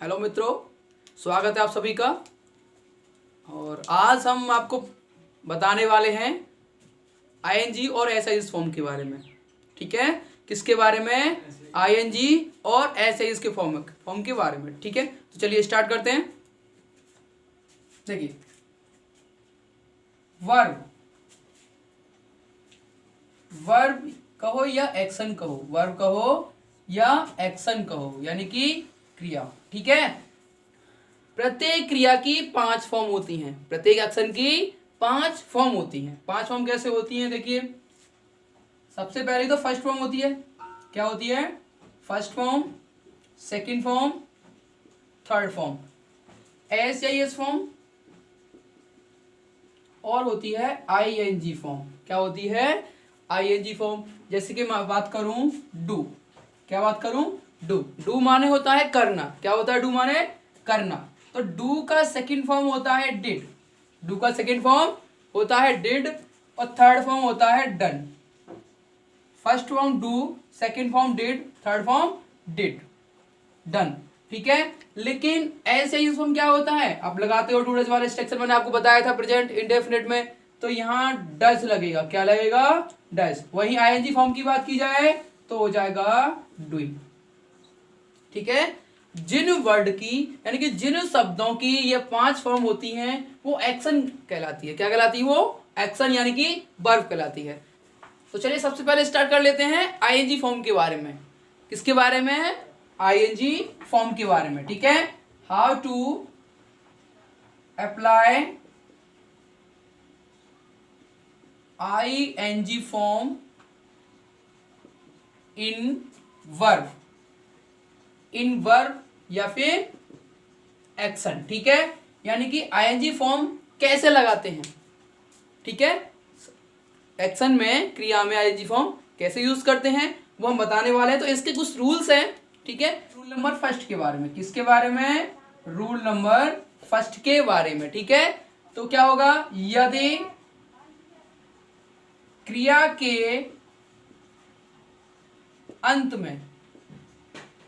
Hello मित्रों, स्वागत है आप सभी का। और आज हम आपको बताने वाले हैं आईएनजी और एसआईएस फॉर्म के बारे में। ठीक है, किसके बारे में? आईएनजी और एसआईएस के फॉर्म के बारे में। ठीक है, तो चलिए स्टार्ट करते हैं। देखिए, वर्ब कहो या एक्शन कहो, वर्ब कहो या एक्शन कहो, यानी कि क्रिया। ठीक है, प्रत्येक क्रिया की 5 फॉर्म होती हैं, प्रत्येक एक्शन की 5 फॉर्म होती हैं। 5 फॉर्म कैसे होती हैं? देखिए, सबसे पहले तो फर्स्ट फॉर्म होती है। क्या होती है? First form, second form, third form, s या एस फॉर्म, और होती है आईएनजी फॉर्म। क्या होती है? ING form. जैसे कि मैं बात करूं डू, क्या बात करूं? डू माने होता है करना। क्या होता है डू माने? करना। तो डू का सेकंड फॉर्म होता है डिड। डू का सेकंड फॉर्म होता है डिड और थर्ड फॉर्म होता है done. First form do, second form did, third form did, done. ठीक है, लेकिन ऐसे यूज फॉर्म क्या होता है? आप लगाते हो टू डज वाले स्ट्रक्चर, मैंने आपको बताया था प्रेजेंट इंडेफिनिट में, तो यहां डज लगेगा। क्या लगेगा? डज। वहीं आईएनजी फॉर्म की बात की जाए तो हो जाएगा डूइंग। ठीक है, जिन वर्ड की यानी कि जिन शब्दों की ये 5 फॉर्म होती हैं वो एक्शन कहलाती है। क्या कहलाती है? वो एक्शन यानी कि वर्ब कहलाती है। तो चलिए सबसे पहले स्टार्ट कर लेते हैं आईएनजी फॉर्म के बारे में। किसके बारे में? आईएनजी फॉर्म के बारे में। ठीक है, how to apply ING form in verb, in verb या फिर एक्शन। ठीक है, यानी कि आईएनजी फॉर्म कैसे लगाते हैं। ठीक है, एक्शन में, क्रिया में आईएनजी फॉर्म कैसे यूज करते हैं वो हम बताने वाले हैं। तो इसके कुछ रूल्स हैं। ठीक है, रूल नंबर फर्स्ट के बारे में। किसके बारे में? रूल नंबर फर्स्ट के बारे में। ठीक है, तो क्या होगा? यदि क्रिया के अंत में,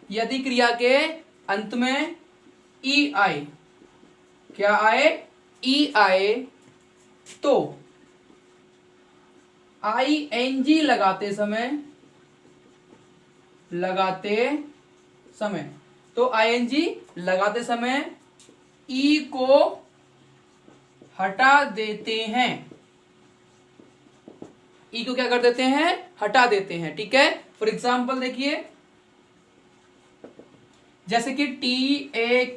यदि क्रिया के अंत में ई आए, क्या आए? ई आए, तो आईएनजी लगाते समय तो आईएनजी लगाते समय ई को हटा देते हैं। ई को क्या कर देते हैं? हटा देते हैं। ठीक है, फॉर एग्जाम्पल देखिए, जैसे कि टेक,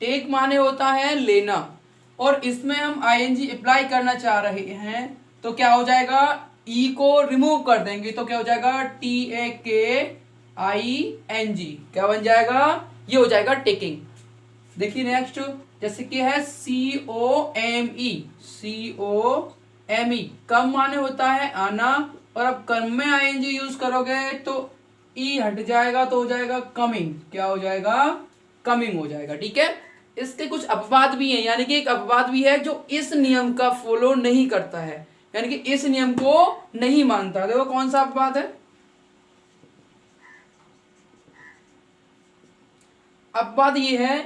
टेक माने होता है लेना, और इसमें हम आईएनजी अप्लाई करना चाह रहे हैं तो क्या हो जाएगा? ई को रिमूव कर देंगे तो क्या हो जाएगा? TAKING। क्या बन जाएगा? ये हो जाएगा टेकिंग। देखिए नेक्स्ट, जैसे कि है COME, कम माने होता है आना, और अब कम में आईएनजी यूज करोगे तो ई हट जाएगा तो हो जाएगा कमिंग। क्या हो जाएगा? कमिंग हो जाएगा। ठीक है, इसके कुछ अपवाद भी हैं, यानी कि एक अपवाद भी है जो इस नियम का फॉलो नहीं करता है, यानी कि इस नियम को नहीं मानता। देखो कौन सा अपवाद है? अपवाद ये है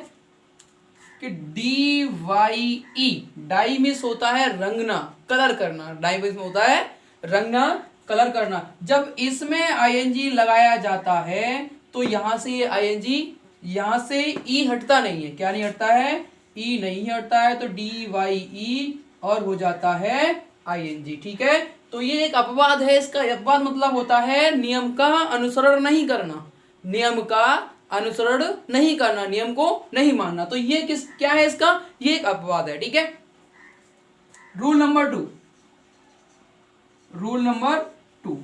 कि DYE, डाई मिस होता है रंगना, कलर करना। डाई मिस होता है रंगना, कलर करना। जब इसमें आईएनजी लगाया जाता है तो यहां से ये आईएनजी, यहां से ई हटता नहीं है। क्या नहीं हटता है? ई नहीं हटता है, तो DYE और हो जाता है आईएनजी। ठीक है, तो ये एक अपवाद है। इसका अपवाद मतलब होता है नियम का अनुसरण नहीं करना, नियम का अनुसरण नहीं करना, नियम को नहीं मानना। तो ये क्या है इसका? ये एक अपवाद है। ठीक है, रूल नंबर 2, रूल नंबर 2।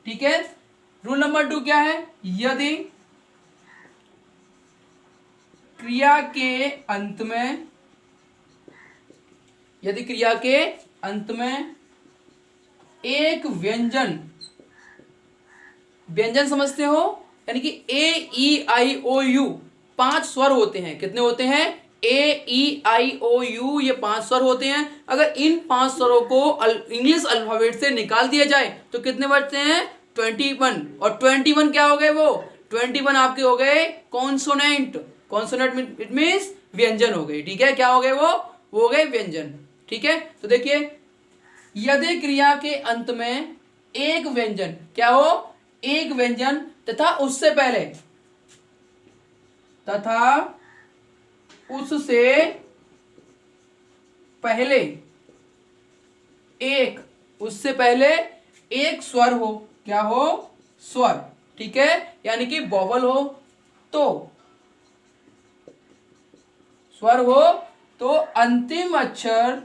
ठीक है, रूल नंबर 2 क्या है? यदि क्रिया के अंत में, यदि क्रिया के अंत में एक व्यंजन, व्यंजन समझते हो, यानी कि AEIOU 5 स्वर होते हैं। कितने होते हैं? AEIOU, ये 5 स्वर होते हैं। अगर इन 5 स्वरों को इंग्लिश अल्फाबेट से निकाल दिया जाए तो कितने बचते हैं? 21। और 21 क्या हो गए? वो 21 आपके हो गए कॉन्सोनेंट। कॉन्सोनेंट इट मीन्स व्यंजन हो गई, ठीक है। क्या हो गए वो हो गए व्यंजन, ठीक है। तो देखिए यदि क्रिया के अंत में एक व्यंजन, क्या हो, एक व्यंजन तथा उससे पहले उससे पहले एक स्वर हो, क्या हो, स्वर, ठीक है, यानी कि वॉवल हो, तो स्वर हो तो अंतिम अक्षर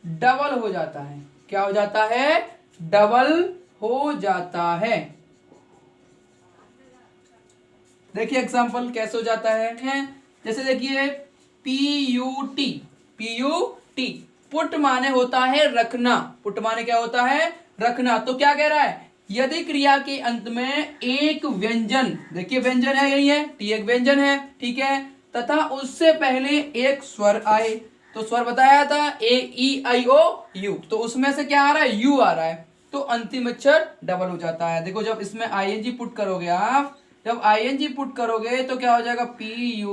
डबल हो जाता है। क्या हो जाता है, डबल हो जाता है। देखिए एग्जांपल कैसे हो जाता है, जैसे देखिए PUT, PUT पुट माने होता है रखना, पुट माने क्या होता है, रखना। तो क्या कह रहा है, यदि क्रिया के अंत में एक व्यंजन, देखिए व्यंजन है, यही है, टी एक व्यंजन है, ठीक है, तथा उससे पहले एक स्वर आए, तो स्वर बताया था AEIOU, तो उसमें से क्या आ रहा है, यू आ रहा है, तो अंतिम अक्षर डबल हो जाता है। देखो जब इसमें ING पुट करोगे आप, जब ING पुट करोगे तो क्या हो जाएगा, PUTTING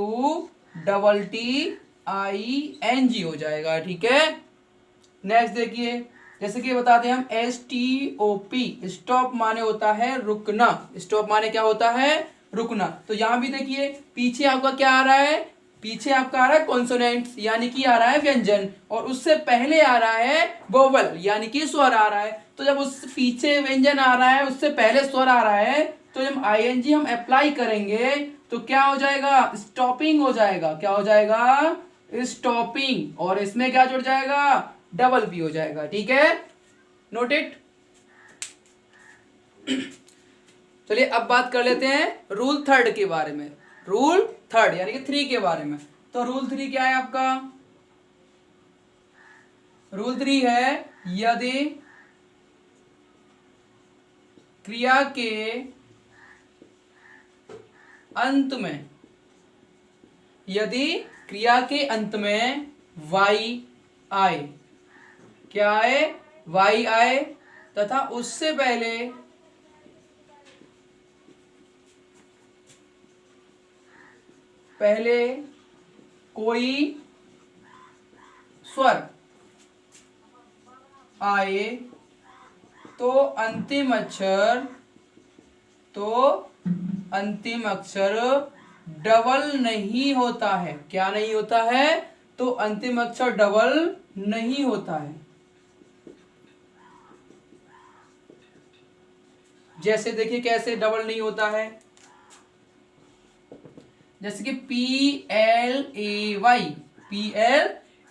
हो जाएगा, ठीक है। नेक्स्ट देखिए, जैसे कि बताते हैं हम STOP, स्टॉप माने होता है रुकना, स्टॉप माने क्या होता है, रुकना। तो यहां भी देखिए पीछे आपका क्या आ रहा है, पीछे आपका आ रहा है कॉन्सोनेंट्स, यानी कि आ रहा है व्यंजन, और उससे पहले आ रहा है वोवल, यानी कि स्वर आ रहा है। तो जब उस पीछे व्यंजन आ रहा है, उससे पहले स्वर आ रहा है, तो जब ING हम अप्लाई करेंगे तो क्या हो जाएगा, स्टॉपिंग हो जाएगा। क्या हो जाएगा, स्टॉपिंग, और इसमें क्या जुड़ जाएगा, डबल भी हो जाएगा, ठीक है, नोट इट। चलिए अब बात कर लेते हैं रूल थर्ड के बारे में, रूल थर्ड यानी कि 3 के बारे में। तो रूल 3 क्या है आपका, रूल 3 है यदि क्रिया के अंत में, यदि क्रिया के अंत में y आए, क्या आए, y आए, तथा उससे पहले कोई स्वर आए, तो अंतिम अक्षर डबल नहीं होता है। क्या नहीं होता है, तो अंतिम अक्षर डबल नहीं होता है। जैसे देखिए कैसे डबल नहीं होता है, जैसे कि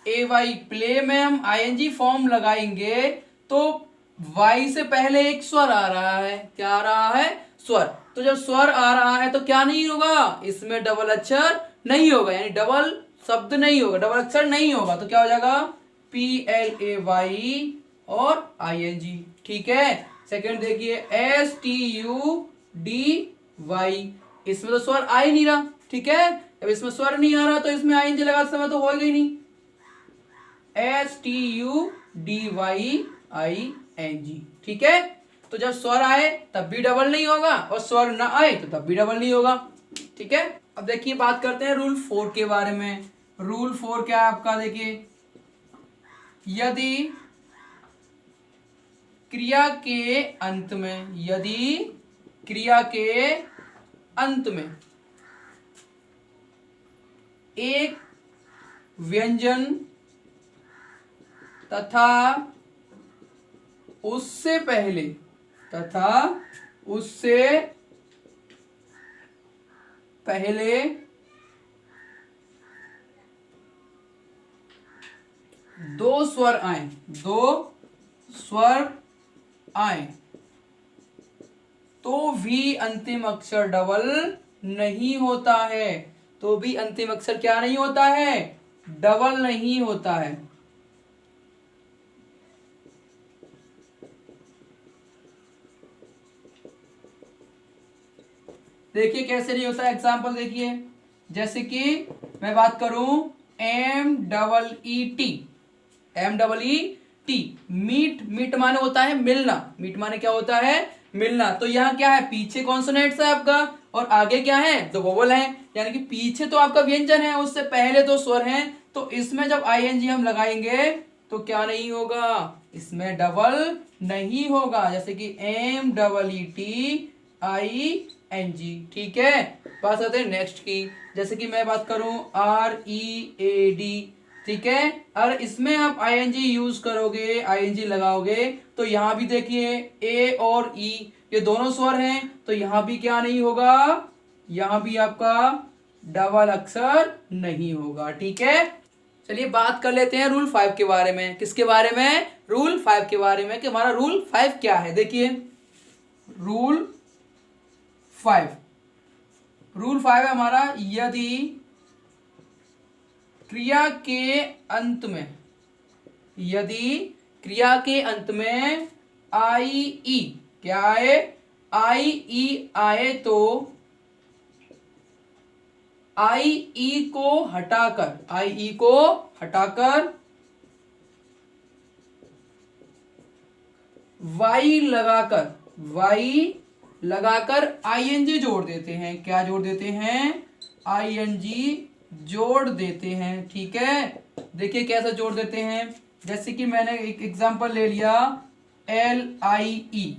PLAY प्ले में हम ING फॉर्म लगाएंगे तो Y से पहले एक स्वर आ रहा है, क्या आ रहा है, स्वर। तो जब स्वर आ रहा है तो क्या नहीं होगा, इसमें डबल अक्षर नहीं होगा, यानी डबल शब्द नहीं होगा, डबल अक्षर नहीं होगा, तो क्या हो जाएगा, PLAY और ING, ठीक है। सेकंड देखिए STUDY, इसमें तो स्वर आ ही नहीं रहा, ठीक है, अब इसमें स्वर नहीं आ रहा तो इसमें ING लगा समय तो होगा ही नहीं, STUDYING, ठीक है। तो जब स्वर आए तब भी डबल नहीं होगा, और स्वर न आए तो तब भी डबल नहीं होगा, ठीक है। अब देखिए बात करते हैं रूल 4 के बारे में। रूल 4 क्या है आपका, देखिए यदि क्रिया के अंत में, यदि क्रिया के अंत में एक व्यंजन तथा उससे पहले दो स्वर आए, तो भी अंतिम अक्षर डबल नहीं होता है, तो भी अंतिम अक्षर क्या नहीं होता है, डबल नहीं होता है। देखिए कैसे नहीं होता, एग्जांपल देखिए, जैसे कि मैं बात करूं MEET, मीट, मीट माने होता है मिलना, मीट माने क्या होता है, मिलना। तो यहाँ क्या है, पीछे कॉन्सोनेंट्स है आपका और आगे क्या है, तो वोवल है। यानी कि पीछे तो आपका व्यंजन है, उससे पहले तो स्वर हैं, तो इसमें जब आईएनजी हम लगाएंगे तो क्या नहीं होगा, इसमें डबल नहीं होगा। जैसे कि MEETING, ठीक है। बात करते हैं नेक्स्ट की। जैसे कि मैं बात करूं READ, ठीक है। अगर इसमें आप आईएनजी यूज करोगे, आईएनजी लगाओगे, तो यहां भी देखिए ए और ई ये दोनों स्वर हैं, तो यहां भी क्या नहीं होगा, यहां भी आपका डबल अक्षर नहीं होगा, ठीक है। चलिए बात कर लेते हैं रूल 5 के बारे में। किसके बारे में, रूल 5 के बारे में, कि हमारा रूल 5 क्या है। देखिए रूल 5, रूल 5 है हमारा, यदि क्रिया के अंत में, यदि क्रिया के अंत में आई ई क्या आए, आई ई आए, तो आई ई को हटाकर, आई ई को हटाकर वाई लगाकर, वाई लगाकर आईएनजी जोड़ देते हैं। क्या जोड़ देते हैं, आईएनजी जोड़ देते हैं, ठीक है। देखिए कैसे जोड़ देते हैं। जैसे कि मैंने एक एग्जांपल ले लिया, LIE,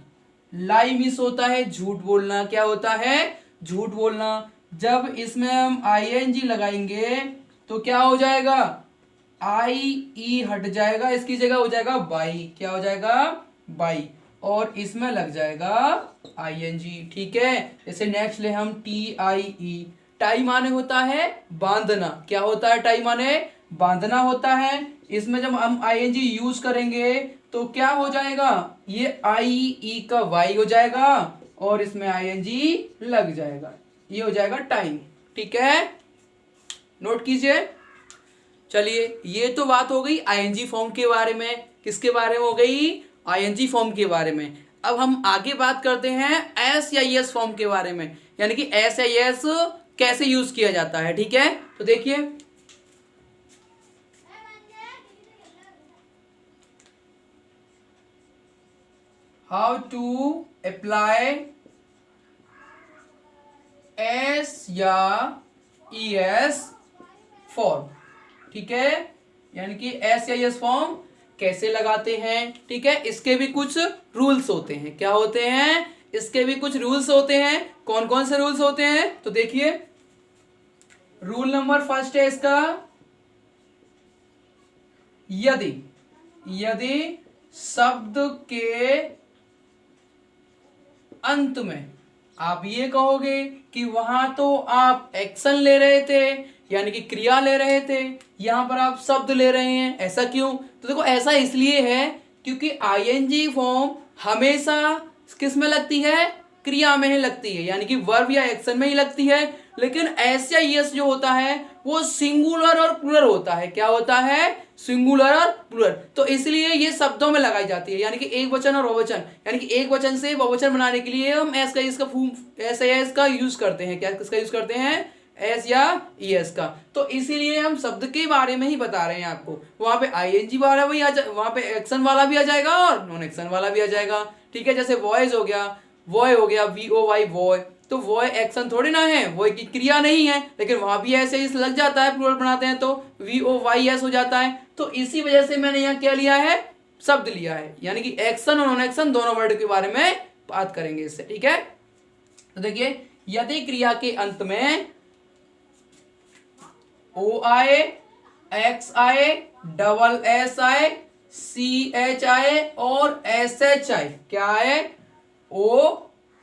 लाई मिस होता है झूठ बोलना, क्या होता है, झूठ बोलना। जब इसमें हम आईएनजी लगाएंगे तो क्या हो जाएगा, IE हट जाएगा, इसकी जगह हो जाएगा बाई, क्या हो जाएगा, बाई, और इसमें लग जाएगा आईएनजी, ठीक है। जैसे नेक्स्ट ले हम TIE, टाई माने होता है बांधना, क्या होता है, टाई माने बांधना होता है। इसमें जब हम आईएनजी यूज करेंगे तो क्या हो जाएगा, ये IE का वाई हो जाएगा और इसमें आईएनजी लग जाएगा, ये हो जाएगा टाइम, ठीक है, नोट कीजिए। चलिए ये तो बात हो गई आईएनजी फॉर्म के बारे में। किसके बारे में हो गई, आईएनजी फॉर्म के बारे में। अब हम आगे बात करते हैं एस या एस फॉर्म के बारे में, यानी कि एस या एस कैसे यूज किया जाता है, ठीक है। तो देखिए हाउ टू अप्लाई एस या ES फॉर्म, ठीक है। यानी कि एस या एस फॉर्म कैसे लगाते हैं, ठीक है। इसके भी कुछ रूल्स होते हैं, क्या होते हैं, इसके भी कुछ रूल्स होते हैं। कौन कौन से रूल्स होते हैं, तो देखिए रूल नंबर फर्स्ट है इसका, यदि, यदि शब्द के अंत में आप ये कहोगे कि वहां तो आप एक्शन ले रहे थे, यानी कि क्रिया ले रहे थे, यहां पर आप शब्द ले रहे हैं, ऐसा क्यों, तो देखो ऐसा इसलिए है क्योंकि आईएनजी फॉर्म हमेशा किस में लगती है, क्रिया में ही लगती है, यानी कि वर्ब या एक्शन में ही लगती है। लेकिन एस या यस जो होता है वो सिंगुलर और प्लुरल होता है, क्या होता है, सिंगुलर और प्लुरल। तो इसलिए ये शब्दों में लगाई जाती है, यानी कि एक वचन और बहुवचन, यानी कि एक वचन से बहुवचन बनाने के लिए हम एस का एस का यूज करते हैं। क्या किसका यूज करते हैं, एस या ES का। तो इसीलिए हम शब्द के बारे में ही बता रहे हैं आपको। वहां पे आईएनजी वाला भी वहां पे एक्शन वाला भी आ जाएगा और नॉन एक्शन वाला भी आ जाएगा, ठीक है। जैसे वॉइस हो गया, वॉय हो गया, VOY वॉय, तो वॉय एक्शन थोड़ी ना है, वॉय की क्रिया नहीं है, लेकिन वहां भी ऐसे ही लग जाता है, प्लुरल बनाते हैं तो VOYS हो जाता है। तो इसी वजह से मैंने यहाँ क्या लिया है, शब्द लिया है, यानी कि एक्शन और नॉन एक्शन दोनों वर्ड के बारे में बात करेंगे इससे, ठीक है। तो देखिए यदि क्रिया के अंत में O आए, X आए, डबल S आए, CH आए और SH आए, क्या आए, O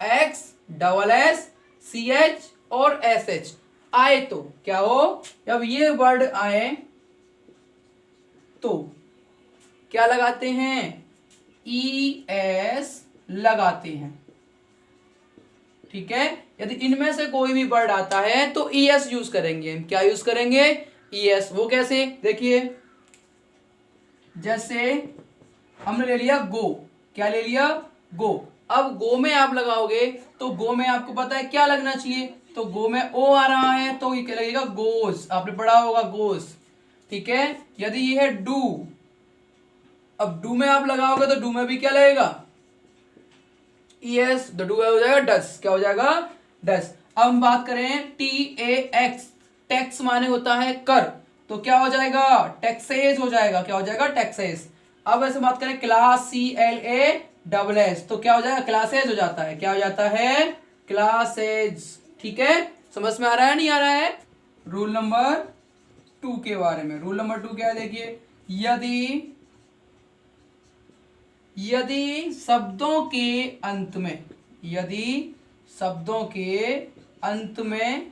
X double S CH और SH आए, तो क्या हो, जब ये वर्ड आए तो क्या लगाते हैं, ES लगाते हैं, ठीक है। यदि इनमें से कोई भी वर्ड आता है तो ES यूज करेंगे, क्या यूज करेंगे, ES। वो कैसे, देखिए जैसे हमने ले लिया गो, क्या ले लिया, गो। अब गो में आप लगाओगे तो गो में आपको पता है क्या लगना चाहिए, तो गो में O आ रहा है तो ये क्या लगेगा, गोस, आपने पढ़ा होगा गोस, ठीक है। यदि ये है डू, अब डू में आप लगाओगे तो डू में भी क्या लगेगा, ES तो डू हो जाएगा डस, क्या हो जाएगा डस। अब हम बात करें TAX, टैक्स माने होता है कर, तो क्या हो जाएगा टैक्सेस हो जाएगा, क्या हो जाएगा टैक्सेस। अब ऐसे बात करें क्लास CLASS तो क्या हो जाएगा क्लासेज हो जाता है, क्या हो जाता है क्लासेज। ठीक है, समझ में आ रहा है नहीं आ रहा है। रूल नंबर 2 के बारे में, रूल नंबर 2 क्या है देखिए, यदि शब्दों के अंत में, यदि शब्दों के अंत में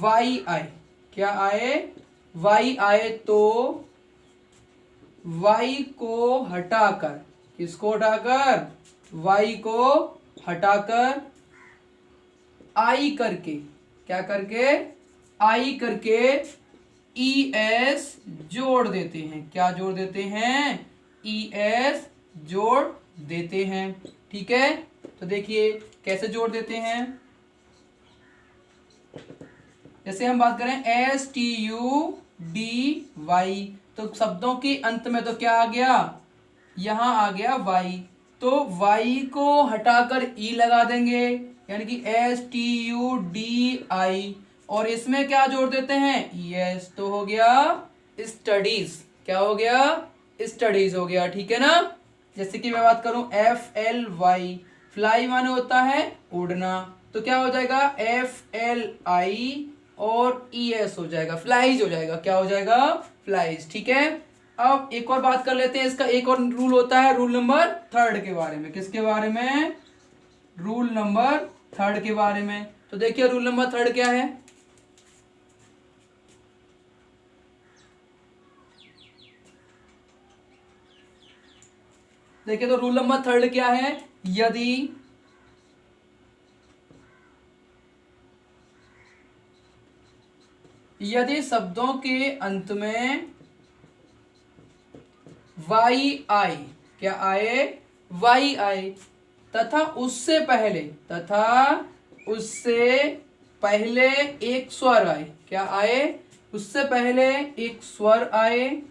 वाई आए, क्या आए वाई आए, तो वाई को हटाकर, किसको हटाकर वाई को हटाकर आई करके, क्या करके आई करके ES जोड़ देते हैं, क्या जोड़ देते हैं ES जोड़ देते हैं। ठीक है, तो देखिए कैसे जोड़ देते हैं, जैसे हम बात करें STUDY तो शब्दों के अंत में तो क्या आ गया, यहां आ गया वाई, तो वाई को हटाकर ई लगा देंगे, यानी कि STUDI, और इसमें क्या जोड़ देते हैं ES, तो हो गया स्टडीज, क्या हो गया स्टडीज हो गया। ठीक है ना, जैसे कि मैं बात करूं FLY, फ्लाई माने होता है उड़ना, तो क्या हो जाएगा FLI और ES हो जाएगा फ्लाइज हो जाएगा, क्या हो जाएगा फ्लाइज। ठीक है, अब एक और बात कर लेते हैं, इसका एक और रूल होता है रूल नंबर 3 के बारे में, किसके बारे में रूल नंबर 3 के बारे में। तो देखिए रूल नंबर 3 क्या है, देखिए तो रूल नंबर 3 क्या है, यदि शब्दों के अंत में वाई आए, क्या आए वाई आए, तथा उससे पहले एक स्वर आए, क्या आए उससे पहले एक स्वर आए,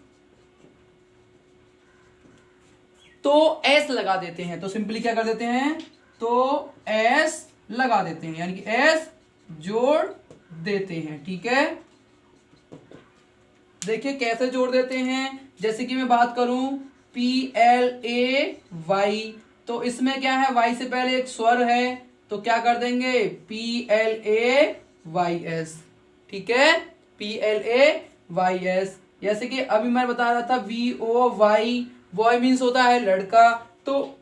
तो एस लगा देते हैं, तो सिंपली क्या कर देते हैं, तो एस लगा देते हैं, यानी कि एस जोड़ देते हैं। ठीक है, देखिए कैसे जोड़ देते हैं, जैसे कि मैं बात करूं PLAY, तो इसमें क्या है वाई से पहले एक स्वर है, तो क्या कर देंगे PLAYS। ठीक है, PLAYS, जैसे कि अभी मैं बता रहा था VOY, बॉय मीन्स होता है लड़का, तो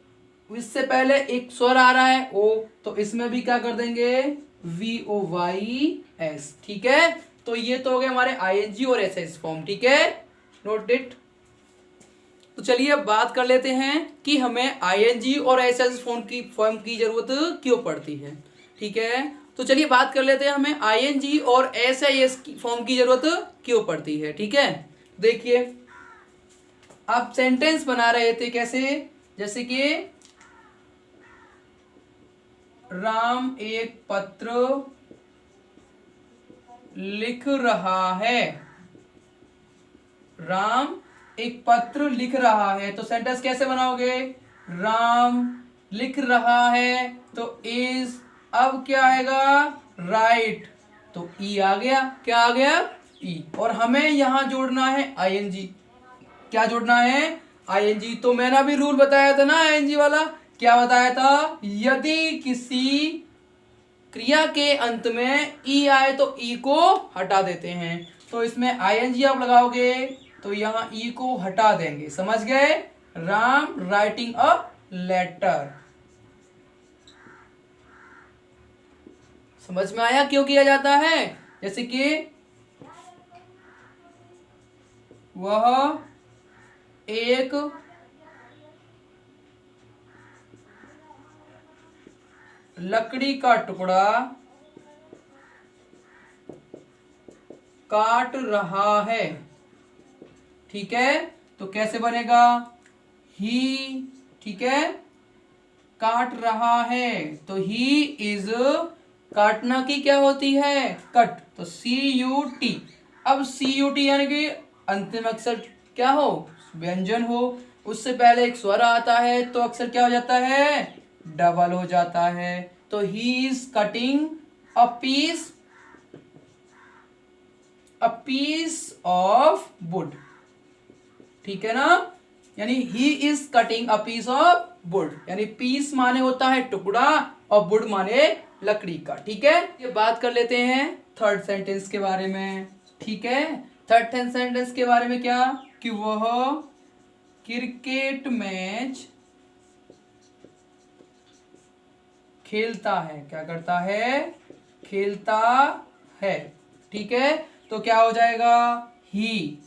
इससे पहले एक स्वर आ रहा है ओ, तो इसमें भी क्या कर देंगे VOYS। ठीक है, तो ये तो हो गए हमारे ING और SS फॉर्म। ठीक है, नोट इट। तो चलिए अब बात कर लेते हैं कि हमें ING और SS फॉर्म की जरूरत क्यों पड़ती है। ठीक है, तो चलिए बात कर लेते हैं हमें ING और SIS फॉर्म की जरूरत क्यों पड़ती है। ठीक है, देखिए आप सेंटेंस बना रहे थे कैसे, जैसे कि राम एक पत्र लिख रहा है, राम एक पत्र लिख रहा है, तो सेंटेंस कैसे बनाओगे, राम लिख रहा है, तो इज, अब क्या आएगा राइट, तो ई आ गया, क्या आ गया ई, और हमें यहां जोड़ना है ING, क्या जोड़ना है ING। तो मैंने अभी रूल बताया था ना ING वाला, क्या बताया था, यदि किसी क्रिया के अंत में ई आए तो ई को हटा देते हैं, तो इसमें ING आप लगाओगे तो यहां ई को हटा देंगे, समझ गए, राम राइटिंग अ लेटर। समझ में आया क्यों किया जाता है, जैसे कि वह एक लकड़ी का टुकड़ा काट रहा है। ठीक है, तो कैसे बनेगा ही, ठीक है, काट रहा है, तो ही इज, काटना की क्या होती है कट, तो CUT। अब CUT यानी कि अंतिम अक्षर क्या हो व्यंजन हो, उससे पहले एक स्वर आता है तो अक्षर क्या हो जाता है डबल हो जाता है। तो he is cutting a piece of wood, ठीक है ना। यानी he is cutting a piece of wood, यानी पीस माने होता है टुकड़ा और वुड माने लकड़ी का, ठीक है। ये बात कर लेते हैं थर्ड सेंटेंस के बारे में, ठीक है। थर्ड सेंटेंस के बारे में क्या, कि वह क्रिकेट मैच खेलता है, क्या करता है, खेलता है, ठीक है। तो क्या हो जाएगा, ही,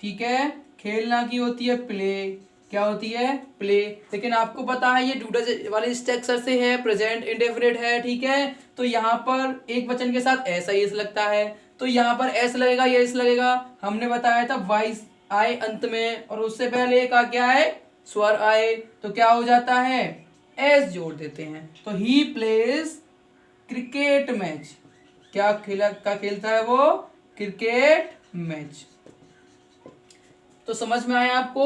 ठीक है। खेलना की होती है प्ले, क्या होती है, प्ले। लेकिन आपको पता है ये डू वाले स्ट्रक्चर से है, प्रेजेंट इंडेफिनिट है, ठीक है। तो यहाँ पर एक वचन के साथ ऐसा ही लगता है, तो यहाँ पर एस लगेगा, ये एस लगेगा। हमने बताया था वाइस आए अंत में, और उससे पहले एक क्या है, स्वर आए, तो क्या हो जाता है, एस जोड़ देते हैं। तो ही प्लेज क्रिकेट मैच, क्या खेलता है वो, क्रिकेट मैच। तो समझ में आया आपको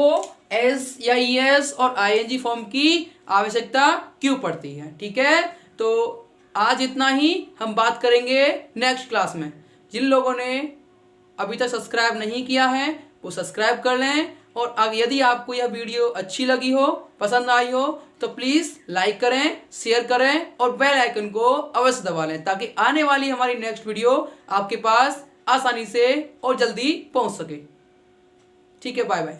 एस या ईएस और आईएनजी फॉर्म की आवश्यकता क्यों पड़ती है, ठीक है। तो आज इतना ही, हम बात करेंगे नेक्स्ट क्लास में। जिन लोगों ने अभी तक सब्सक्राइब नहीं किया है वो सब्सक्राइब कर लें, और अब यदि आपको यह वीडियो अच्छी लगी हो, पसंद आई हो, तो प्लीज़ लाइक करें, शेयर करें और बेल आइकन को अवश्य दबा लें, ताकि आने वाली हमारी नेक्स्ट वीडियो आपके पास आसानी से और जल्दी पहुंच सके। ठीक है, बाय बाय।